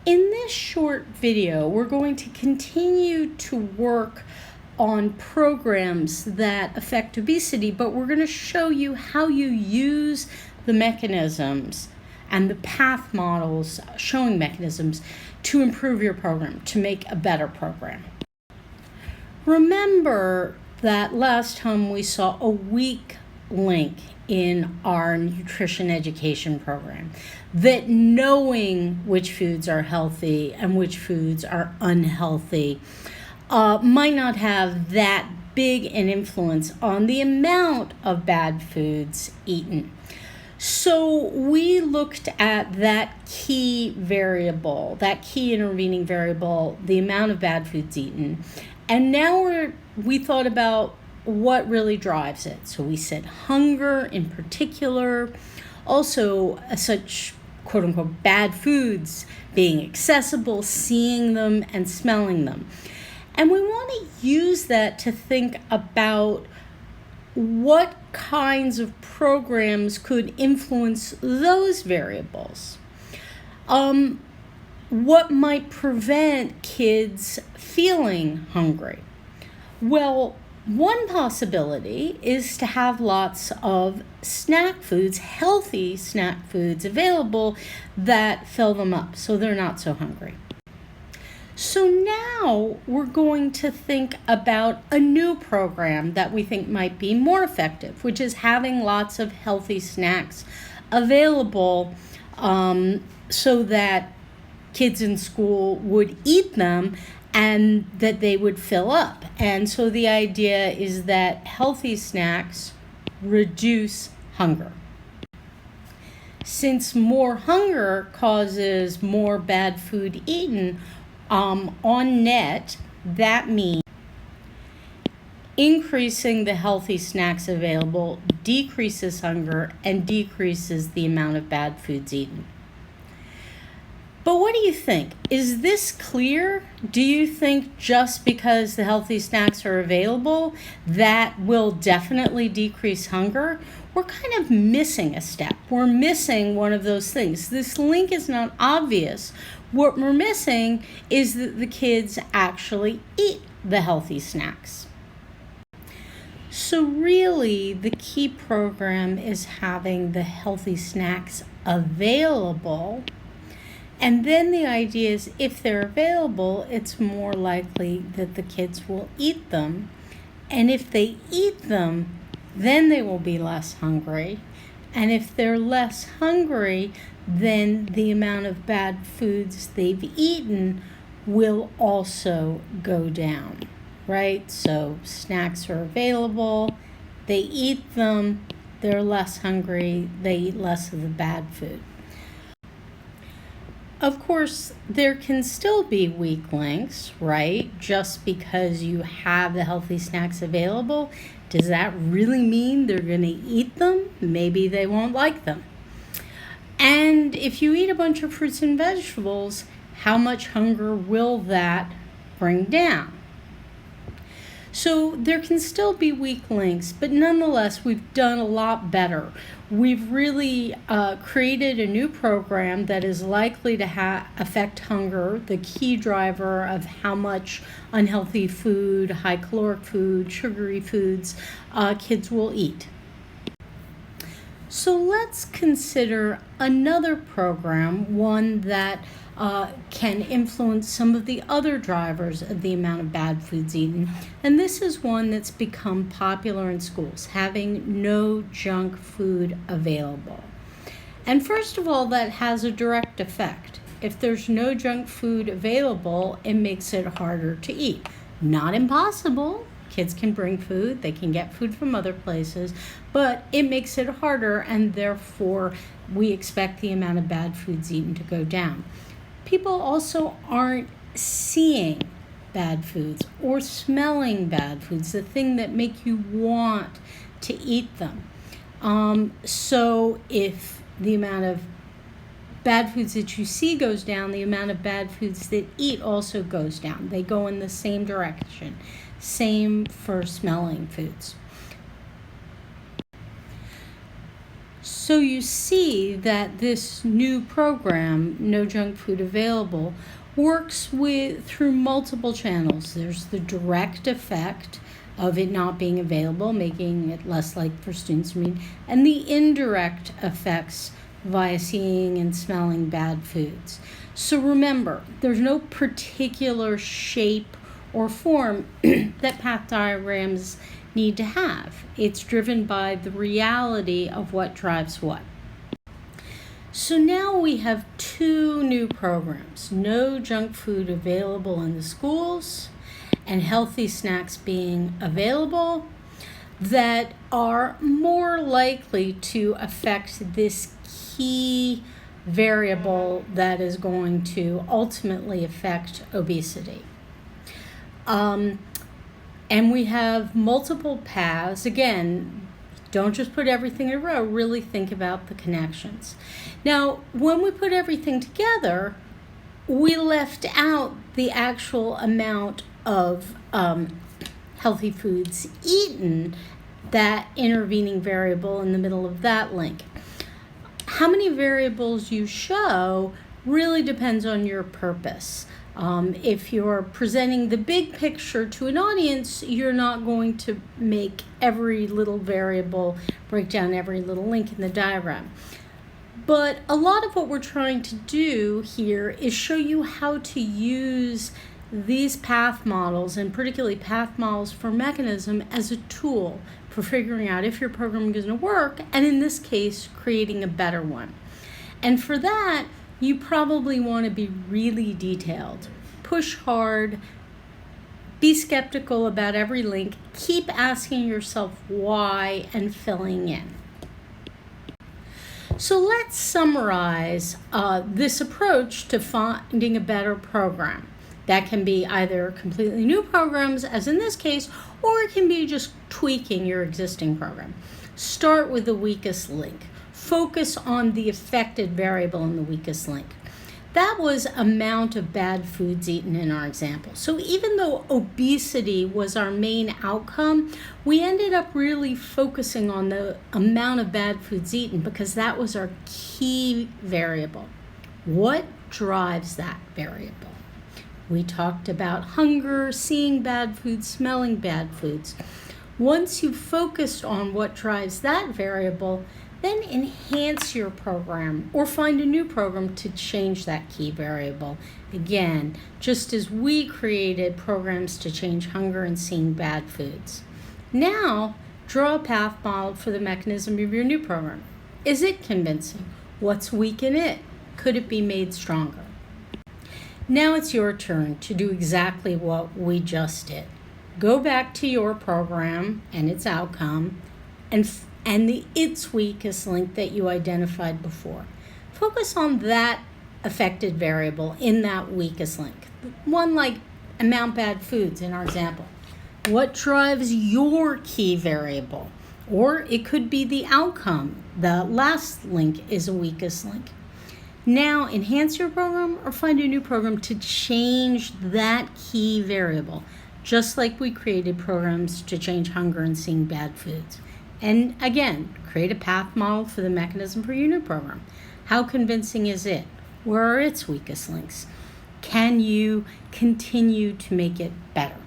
In this short video, we're going to continue to work on programs that affect obesity, but we're going to show you how you use the mechanisms and the path models showing mechanisms to improve your program, to make a better program. Remember that last time we saw a weak link in our nutrition education program, that knowing which foods are healthy and which foods are unhealthy might not have that big an influence on the amount of bad foods eaten. So we looked at that key variable, that key intervening variable, the amount of bad foods eaten, and now we thought about what really drives it. So we said hunger in particular, also such quote unquote bad foods being accessible, seeing them and smelling them. And we want to use that to think about what kinds of programs could influence those variables. What might prevent kids feeling hungry? Well, one possibility is to have lots of snack foods, healthy snack foods available that fill them up so they're not so hungry. So now we're going to think about a new program that we think might be more effective, which is having lots of healthy snacks available so that kids in school would eat them and that they would fill up. And so the idea is that healthy snacks reduce hunger. Since more hunger causes more bad food eaten, on net, that means increasing the healthy snacks available decreases hunger and decreases the amount of bad foods eaten. But what do you think? Is this clear? Do you think just because the healthy snacks are available, that will definitely decrease hunger? We're kind of missing a step. We're missing one of those things. This link is not obvious. What we're missing is that the kids actually eat the healthy snacks. So really, the key program is having the healthy snacks available. And then the idea is if they're available, it's more likely that the kids will eat them. And if they eat them, then they will be less hungry. And if they're less hungry, then the amount of bad foods they've eaten will also go down, right? So snacks are available, they eat them, they're less hungry, they eat less of the bad food. Of course, there can still be weak links, right? Just because you have the healthy snacks available, does that really mean they're going to eat them? Maybe they won't like them. And if you eat a bunch of fruits and vegetables, how much hunger will that bring down? So there can still be weak links, but nonetheless, we've done a lot better. We've really created a new program that is likely to affect hunger, the key driver of how much unhealthy food, high caloric food, sugary foods kids will eat. So let's consider another program, one that can influence some of the other drivers of the amount of bad foods eaten. And this is one that's become popular in schools, having no junk food available. And first of all, that has a direct effect. If there's no junk food available, it makes it harder to eat. Not impossible. Kids can bring food, they can get food from other places, but it makes it harder, and therefore we expect the amount of bad foods eaten to go down. People also aren't seeing bad foods or smelling bad foods, the thing that make you want to eat them. So if the amount of bad foods that you see goes down, the amount of bad foods that eat also goes down. They go in the same direction. Same for smelling foods. So you see that this new program, No Junk Food Available, works through multiple channels. There's the direct effect of it not being available, making it less likely for students to read, and the indirect effects via seeing and smelling bad foods. So remember, there's no particular shape or form that path diagrams need to have. It's driven by the reality of what drives what. So now we have two new programs, No Junk Food Available in the schools and Healthy Snacks being available, that are more likely to affect this key variable that is going to ultimately affect obesity. And we have multiple paths. Again, don't just put everything in a row, really think about the connections. Now, when we put everything together, we left out the actual amount of healthy foods eaten, that intervening variable in the middle of that link. How many variables you show really depends on your purpose. If you're presenting the big picture to an audience, you're not going to make every little variable, break down every little link in the diagram. But a lot of what we're trying to do here is show you how to use these path models, and particularly path models for mechanism, as a tool for figuring out if your program is going to work, and in this case, creating a better one. And for that, you probably want to be really detailed. Push hard. Be skeptical about every link. Keep asking yourself why and filling in. So let's summarize this approach to finding a better program. That can be either completely new programs, as in this case, or it can be just tweaking your existing program. Start with the weakest link. Focus on the affected variable in the weakest link. That was amount of bad foods eaten in our example. So even though obesity was our main outcome, we ended up really focusing on the amount of bad foods eaten because that was our key variable. What drives that variable? We talked about hunger, seeing bad foods, smelling bad foods. Once you've focused on what drives that variable, then enhance your program or find a new program to change that key variable. Again, just as we created programs to change hunger and seeing bad foods. Now, draw a path model for the mechanism of your new program. Is it convincing? What's weak in it? Could it be made stronger? Now it's your turn to do exactly what we just did. Go back to your program and its outcome and its weakest link that you identified before. Focus on that affected variable in that weakest link. One like amount bad foods in our example. What drives your key variable? Or it could be the outcome. The last link is a weakest link. Now enhance your program or find a new program to change that key variable, just like we created programs to change hunger and seeing bad foods. And again, create a path model for the mechanism for your new program. How convincing is it? Where are its weakest links? Can you continue to make it better?